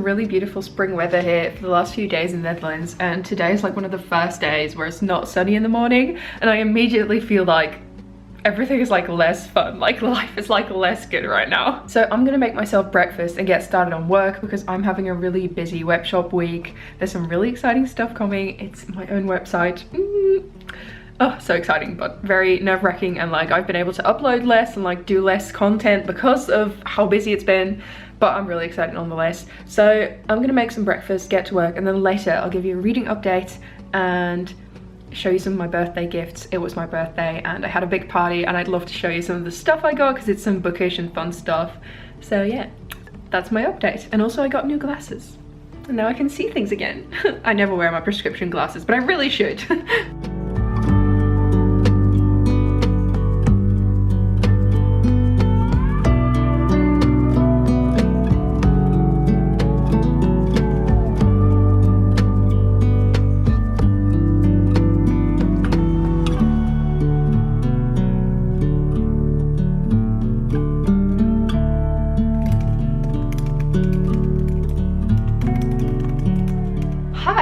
really beautiful spring weather here for the last few days in the Netherlands, and today is like one of the first days where it's not sunny in the morning, and I immediately feel like everything is like less fun, like life is like less good right now. So I'm gonna make myself breakfast and get started on work because I'm having a really busy web shop week. There's some really exciting stuff coming. It's my own website. Oh, so exciting, but very nerve-wracking, and like I've been able to upload less and like do less content because of how busy it's been, but I'm really excited nonetheless. So I'm gonna make some breakfast, get to work, and then later I'll give you a reading update and show you some of my birthday gifts. It was my birthday and I had a big party, and I'd love to show you some of the stuff I got because it's some bookish and fun stuff. So yeah, that's my update. And also I got new glasses and now I can see things again. I never wear my prescription glasses, but I really should.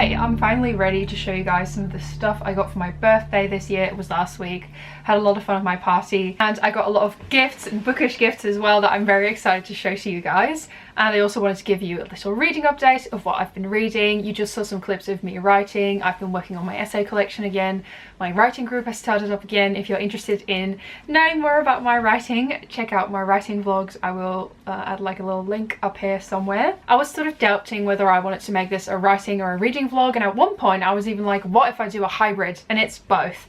I'm finally ready to show you guys some of the stuff I got for my birthday this year. It was last week. Had a lot of fun at my party, and I got a lot of gifts and bookish gifts as well that I'm very excited to show to you guys. And I also wanted to give you a little reading update of what I've been reading. You just saw some clips of me writing. I've been working on my essay collection again. My writing group has started up again. If you're interested in knowing more about my writing, check out my writing vlogs. I will add like a little link up here somewhere. I was sort of doubting whether I wanted to make this a writing or a reading vlog, and at one point I was even like, what if I do a hybrid? And it's both.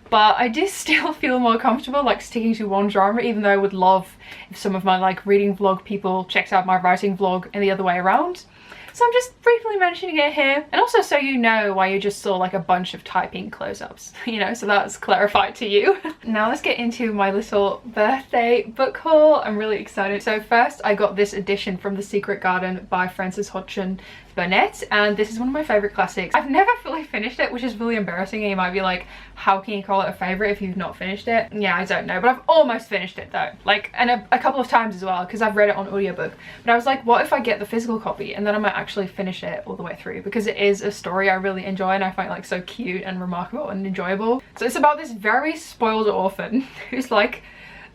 But I do still feel more comfortable like sticking to one genre, even though I would love if some of my like reading vlog people checked out my writing vlog and the other way around. So I'm just briefly mentioning it here, and also so you know why you just saw like a bunch of typing close-ups, you know, so that's clarified to you. Now let's get into my little birthday book haul. I'm really excited. So first I got this edition from The Secret Garden by Frances Hodgson Burnett, and this is one of my favorite classics. I've never fully finished it, which is really embarrassing, and you might be like, how can you call it a favorite if you've not finished it? Yeah, I don't know, but I've almost finished it though, like, and a couple of times as well, because I've read it on audiobook. But I was like, what if I get the physical copy and then I might actually finish it all the way through, because it is a story I really enjoy and I find like so cute and remarkable and enjoyable. So it's about this very spoiled orphan who's like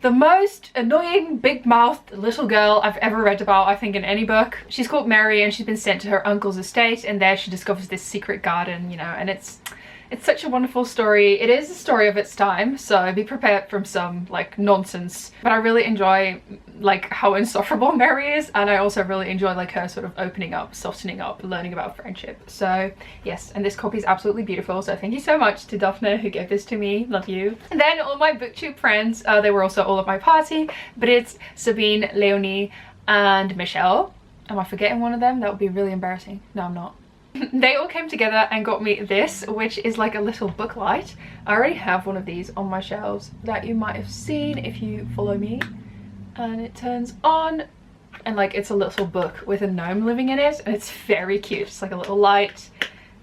the most annoying, big-mouthed little girl I've ever read about, I think, in any book. She's called Mary, and she's been sent to her uncle's estate, and there she discovers this secret garden, you know, and it's such a wonderful story. It is a story of its time, so be prepared from some like nonsense. But I really enjoy like how insufferable Mary is, and I also really enjoy like her sort of opening up, softening up, learning about friendship. So yes, and this copy is absolutely beautiful, so thank you so much to Daphne who gave this to me. Love you. And then all my booktube friends, they were also all at my party, but it's Sabine, Leonie and Michelle. Am I forgetting one of them? That would be really embarrassing. No, I'm not. They all came together and got me this, which is like a little book light. I already have one of these on my shelves that you might have seen if you follow me, and it turns on and like it's a little book with a gnome living in it, and it's very cute. It's like a little light,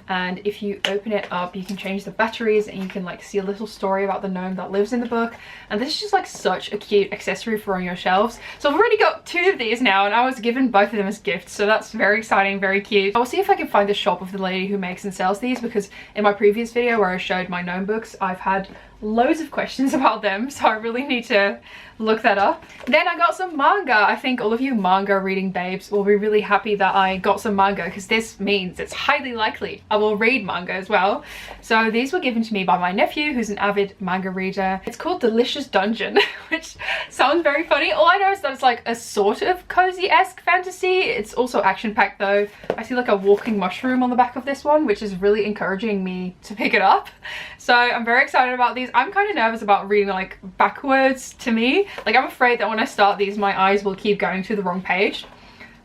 and if you open it up you can change the batteries and you can like see a little story about the gnome that lives in the book. And this is just like such a cute accessory for on your shelves. So I've already got 2 of these now, and I was given both of them as gifts, so that's very exciting, very cute. I'll see if I can find the shop of the lady who makes and sells these, because in my previous video where I showed my gnome books, I've had loads of questions about them, so I really need to look that up. Then I got some manga. I think all of you manga reading babes will be really happy that I got some manga, because this means it's highly likely I will read manga as well. So these were given to me by my nephew, who's an avid manga reader. It's called Delicious Dungeon, which sounds very funny. All I know is that it's like a sort of cozy-esque fantasy. It's also action-packed though. I see like a walking mushroom on the back of this one, which is really encouraging me to pick it up. So I'm very excited about these. I'm kind of nervous about reading like backwards to me. Like I'm afraid that when I start these my eyes will keep going to the wrong page.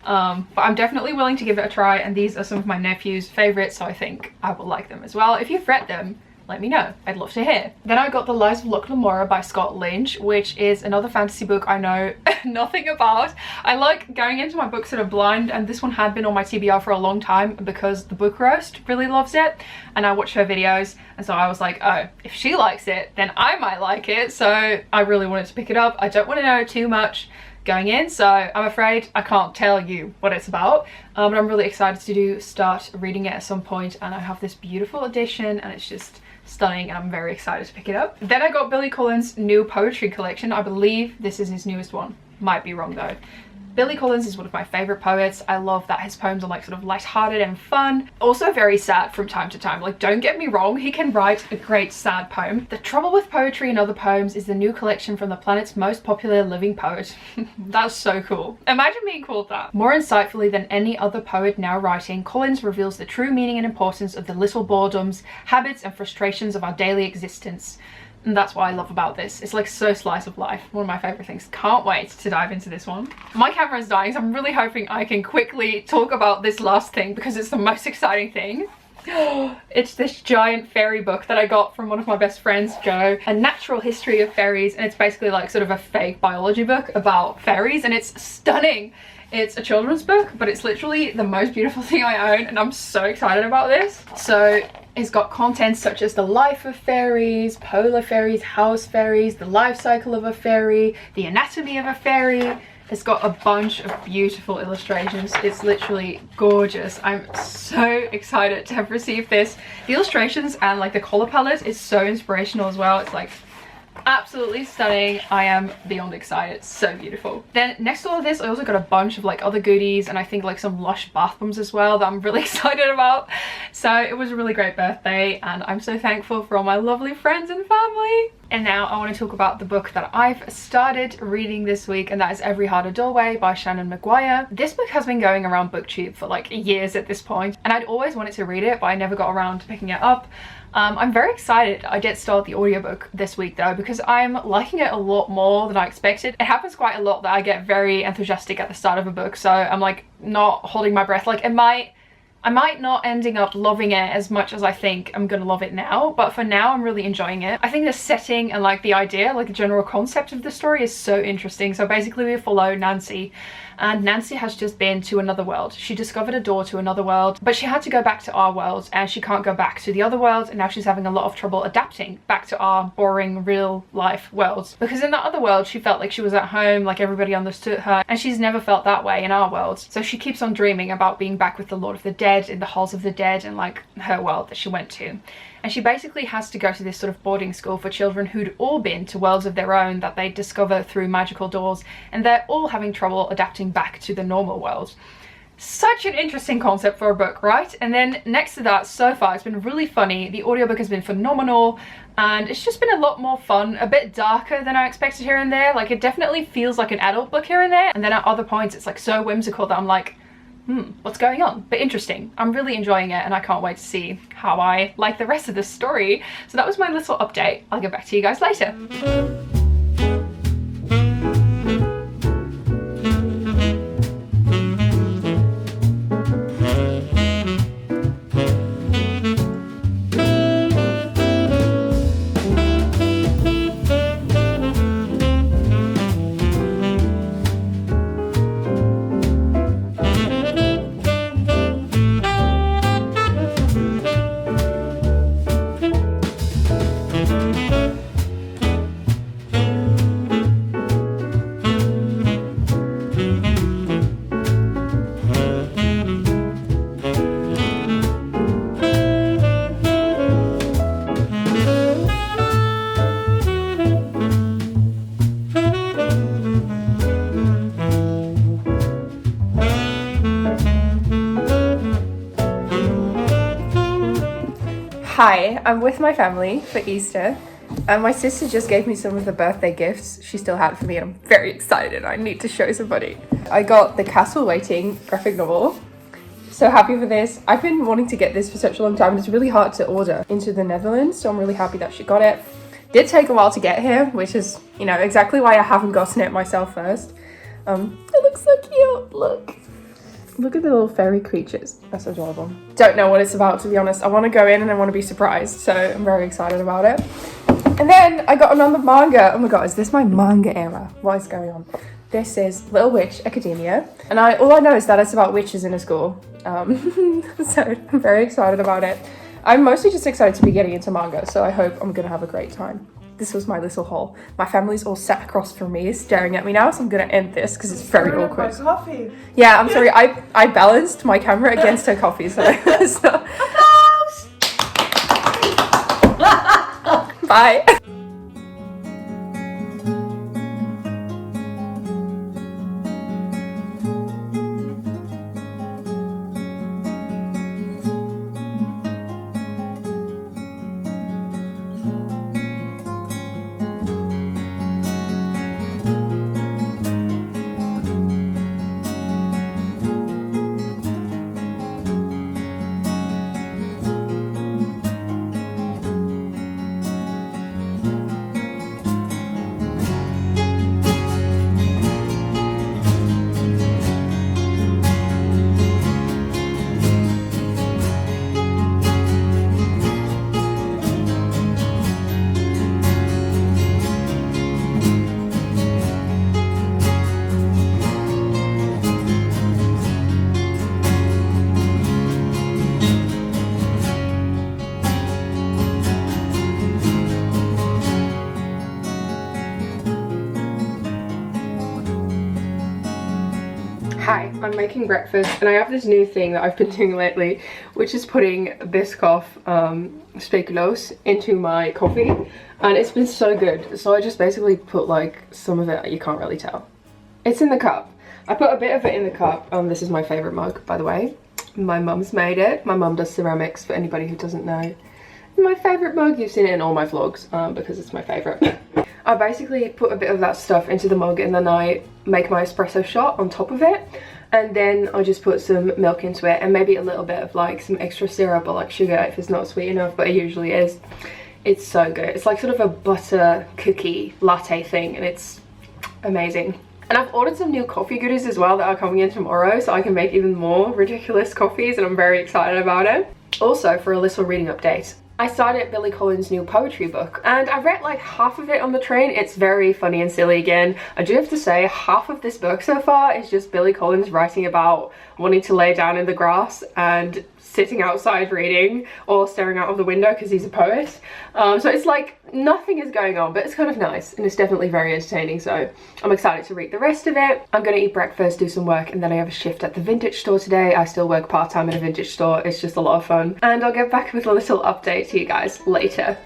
But I'm definitely willing to give it a try, and these are some of my nephew's favorites, so I think I will like them as well. If you've read them, let me know. I'd love to hear. Then I got The Lies of Locke Lamora by Scott Lynch, which is another fantasy book I know nothing about. I like going into my books that are blind, and this one had been on my TBR for a long time because the book roast really loves it, and I watch her videos, and so I was like, oh, if she likes it, then I might like it. So I really wanted to pick it up. I don't want to know too much going in, so I'm afraid I can't tell you what it's about, but I'm really excited to start reading it at some point, and I have this beautiful edition and it's just stunning and I'm very excited to pick it up. Then I got Billy Collins' new poetry collection. I believe this is his newest one, might be wrong though. Billy Collins is one of my favorite poets. I love that his poems are like sort of lighthearted and fun. Also very sad from time to time. Like, don't get me wrong, he can write a great sad poem. The Trouble with Poetry and Other Poems is the new collection from the planet's most popular living poet. That's so cool. Imagine being called that. More insightfully than any other poet now writing, Collins reveals the true meaning and importance of the little boredoms, habits and frustrations of our daily existence. And that's what I love about this. It's like so slice of life. One of my favorite things. Can't wait to dive into this one. My camera is dying, so I'm really hoping I can quickly talk about this last thing because it's the most exciting thing. It's this giant fairy book that I got from one of my best friends, Joe. A Natural History of Fairies, and it's basically like sort of a fake biology book about fairies, and it's stunning. It's a children's book, but it's literally the most beautiful thing I own, and I'm so excited about this. So it's got content such as the life of fairies, polar fairies, house fairies, the life cycle of a fairy, the anatomy of a fairy. It's got a bunch of beautiful illustrations. It's literally gorgeous. I'm so excited to have received this. The illustrations and like the color palette is so inspirational as well. It's like absolutely stunning. I am beyond excited. It's so beautiful. Then next to all of this, I also got a bunch of like other goodies, and I think like some Lush bath bombs as well that I'm really excited about. So it was a really great birthday, and I'm so thankful for all my lovely friends and family. And now I want to talk about the book that I've started reading this week, and that is Every Heart a Doorway by Shannon McGuire. This book has been going around BookTube for like years at this point, and I'd always wanted to read it, but I never got around to picking it up. I'm very excited I get started the audiobook this week though, because I'm liking it a lot more than I expected. It happens quite a lot that I get very enthusiastic at the start of a book, so I'm like not holding my breath. Like I might not ending up loving it as much as I think I'm gonna love it now, but for now I'm really enjoying it. I think the setting and like the idea, like the general concept of the story is so interesting. So basically we follow Nancy, and Nancy has just been to another world. She discovered a door to another world, but she had to go back to our world, and she can't go back to the other world, and now she's having a lot of trouble adapting back to our boring real life worlds, because in that other world she felt like she was at home, like everybody understood her, and she's never felt that way in our world. So she keeps on dreaming about being back with the Lord of the Dead in the halls of the dead and like her world that she went to. And she basically has to go to this sort of boarding school for children who'd all been to worlds of their own that they discover through magical doors, and they're all having trouble adapting back to the normal world. Such an interesting concept for a book, right? And then next to that, so far it's been really funny. The audiobook has been phenomenal, and it's just been a lot more fun, a bit darker than I expected here and there. Like it definitely feels like an adult book here and there, and then at other points it's like so whimsical that I'm like, what's going on? But interesting. I'm really enjoying it, and I can't wait to see how I like the rest of this story. So that was my little update. I'll get back to you guys later. Hi, I'm with my family for Easter, and my sister just gave me some of the birthday gifts she still had for me, and I'm very excited and I need to show somebody. I got the Castle Waiting graphic novel. So happy for this. I've been wanting to get this for such a long time, and it's really hard to order into the Netherlands, so I'm really happy that she got it. Did take a while to get here, which is, you know, exactly why I haven't gotten it myself first. It looks so cute, look. Look at the little fairy creatures. That's adorable. Don't know what it's about, to be honest. I want to go in and I want to be surprised, so I'm very excited about it. And then I got another manga. Oh my god, is this my manga era? What is going on? This is Little Witch Academia, and all I know is that it's about witches in a school. So I'm very excited about it. I'm mostly just excited to be getting into manga, so I hope I'm gonna have a great time. this was my little haul. My family's all sat across from me staring at me now, so I'm gonna end this because it's very awkward. Coffee. Yeah, I'm sorry, I balanced my camera against her coffee, so bye. Hi, I'm making breakfast and I have this new thing that I've been doing lately, which is putting Biscoff speculoos into my coffee, and it's been so good. So I just basically put like some of it, you can't really tell. It's in the cup. I put a bit of it in the cup. This is my favourite mug, by the way. My mum's made it. My mum does ceramics, for anybody who doesn't know. My favourite mug, you've seen it in all my vlogs because it's my favourite. I basically put a bit of that stuff into the mug and then I make my espresso shot on top of it, and then I just put some milk into it and maybe a little bit of like some extra syrup or like sugar if it's not sweet enough, but it usually is. It's so good. It's like sort of a butter cookie latte thing and it's amazing. And I've ordered some new coffee goodies as well that are coming in tomorrow, so I can make even more ridiculous coffees and I'm very excited about it. Also, for a little reading update, I started Billy Collins' new poetry book and I read like half of it on the train. It's very funny and silly again. I do have to say half of this book so far is just Billy Collins writing about wanting to lay down in the grass and sitting outside reading or staring out of the window because he's a poet. So it's like nothing is going on, but it's kind of nice and it's definitely very entertaining, so I'm excited to read the rest of it. I'm gonna eat breakfast, do some work, and then I have a shift at the vintage store today. I still work part-time at a vintage store. It's just a lot of fun, and I'll get back with a little update to you guys later.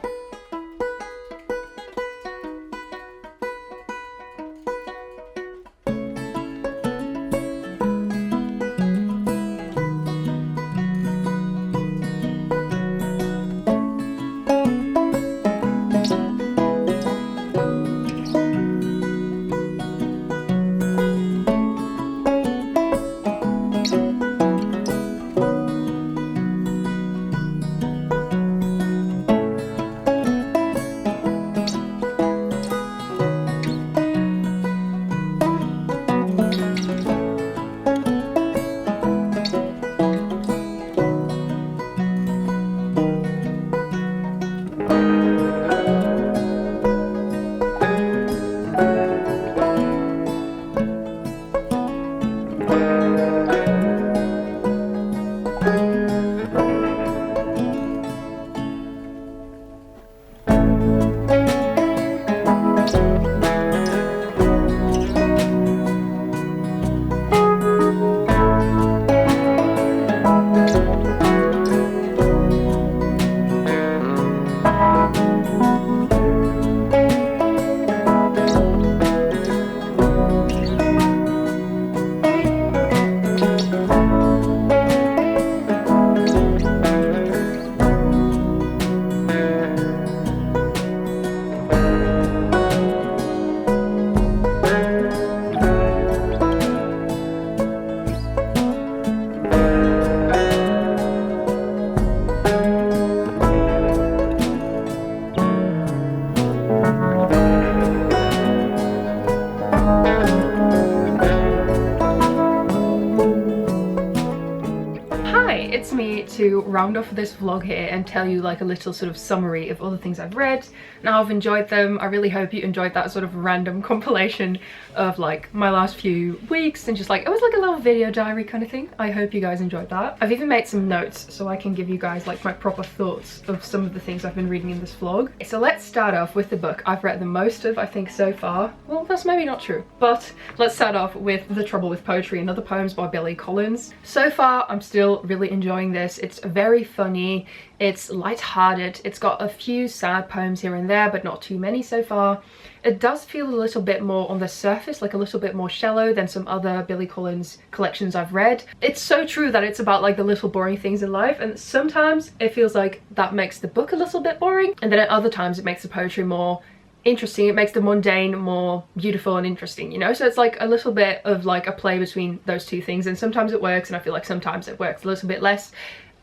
round off this vlog here and tell you like a little sort of summary of all the things I've read and how I've enjoyed them. I really hope you enjoyed that sort of random compilation of like my last few weeks, and just like, it was like a little video diary kind of thing. I hope you guys enjoyed that. I've even made some notes so I can give you guys like my proper thoughts of some of the things I've been reading in this vlog. So let's start off with the book I've read the most of, I think, so far. Well, that's maybe not true, but let's start off with The Trouble with Poetry and Other Poems by Billy Collins. So far, I'm still really enjoying this. It's very funny, it's light-hearted, it's got a few sad poems here and there, but not too many so far. It does feel a little bit more on the surface, like a little bit more shallow than some other Billy Collins collections I've read. It's so true that it's about like the little boring things in life, and sometimes it feels like that makes the book a little bit boring, and then at other times it makes the poetry more interesting. It makes the mundane more beautiful and interesting, you know? So it's like a little bit of like a play between those two things, and sometimes it works, and I feel like sometimes it works a little bit less,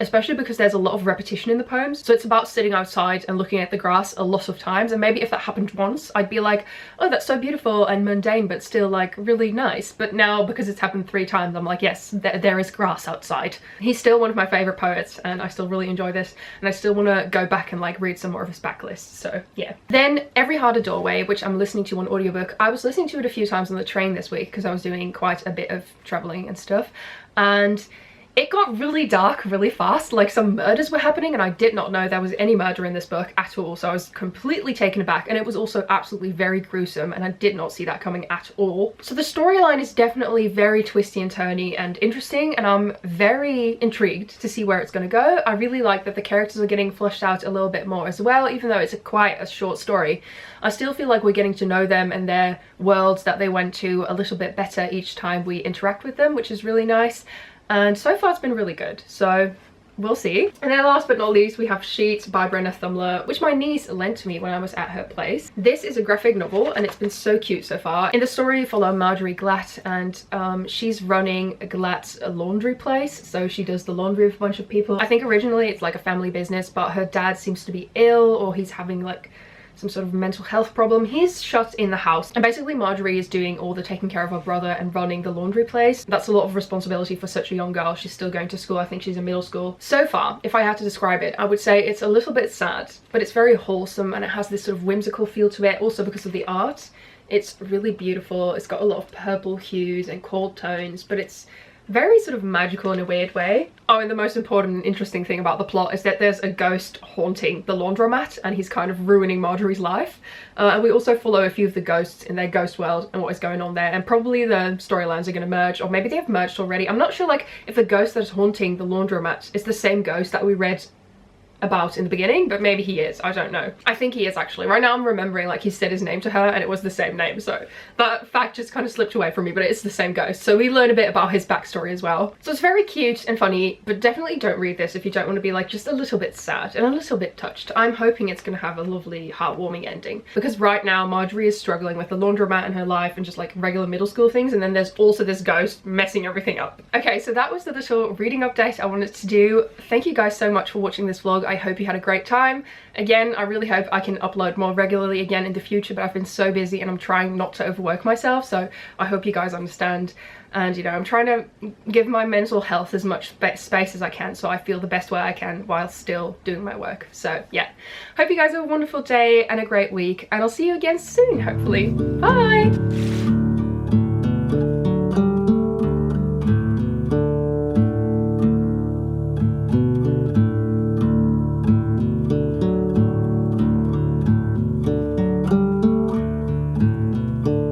especially because there's a lot of repetition in the poems. So it's about sitting outside and looking at the grass a lot of times, and maybe if that happened once I'd be like, oh, that's so beautiful and mundane but still like really nice, but now because it's happened 3 times I'm like, yes, there is grass outside. He's still one of my favorite poets, and I still really enjoy this, and I still want to go back and like read some more of his backlist, so yeah. Then Every Harder Doorway, which I'm listening to on audiobook. I was listening to it a few times on the train this week because I was doing quite a bit of traveling and stuff, and it got really dark really fast. Like, some murders were happening and I did not know there was any murder in this book at all, so I was completely taken aback, and it was also absolutely very gruesome, and I did not see that coming at all. So the storyline is definitely very twisty and turny and interesting, and I'm very intrigued to see where it's going to go. I really like that the characters are getting fleshed out a little bit more as well, even though it's quite a short story. I still feel like we're getting to know them and their worlds that they went to a little bit better each time we interact with them, which is really nice. And so far it's been really good, so we'll see. And then last but not least, we have Sheet by Brenna Thumler, which my niece lent to me when I was at her place. This is a graphic novel and it's been so cute so far. In the story you follow Marjorie Glatt, and she's running Glatt's laundry place, so she does the laundry of a bunch of people. I think originally it's like a family business, but her dad seems to be ill, or he's having like some sort of mental health problem. He's shut in the house, and basically Marjorie is doing all the taking care of her brother and running the laundry place. That's a lot of responsibility for such a young girl. She's still going to school. I think she's in middle school. So far, if I had to describe it, I would say it's a little bit sad, but it's very wholesome, and it has this sort of whimsical feel to it, also because of the art. It's really beautiful. It's got a lot of purple hues and cold tones, but it's very sort of magical in a weird way. Oh, and the most important and interesting thing about the plot is that there's a ghost haunting the laundromat, and he's kind of ruining Marjorie's life. And we also follow a few of the ghosts in their ghost world and what is going on there, and probably the storylines are going to merge, or maybe they have merged already. I'm not sure like if the ghost that is haunting the laundromat is the same ghost that we read about in the beginning, but maybe he is. I don't know. I think he is actually. Right now I'm remembering like he said his name to her and it was the same name, so that fact just kind of slipped away from me, but it's the same ghost. So we learn a bit about his backstory as well. So it's very cute and funny, but definitely don't read this if you don't want to be like just a little bit sad and a little bit touched. I'm hoping it's going to have a lovely heartwarming ending, because right now Marjorie is struggling with the laundromat in her life and just like regular middle school things, and then there's also this ghost messing everything up. Okay, so that was the little reading update I wanted to do. Thank you guys so much for watching this vlog. I hope you had a great time. Again, I really hope I can upload more regularly again in the future, but I've been so busy and I'm trying not to overwork myself, so I hope you guys understand. And you know, I'm trying to give my mental health as much space as I can, so I feel the best way I can while still doing my work. So yeah, hope you guys have a wonderful day and a great week, and I'll see you again soon, hopefully. Bye!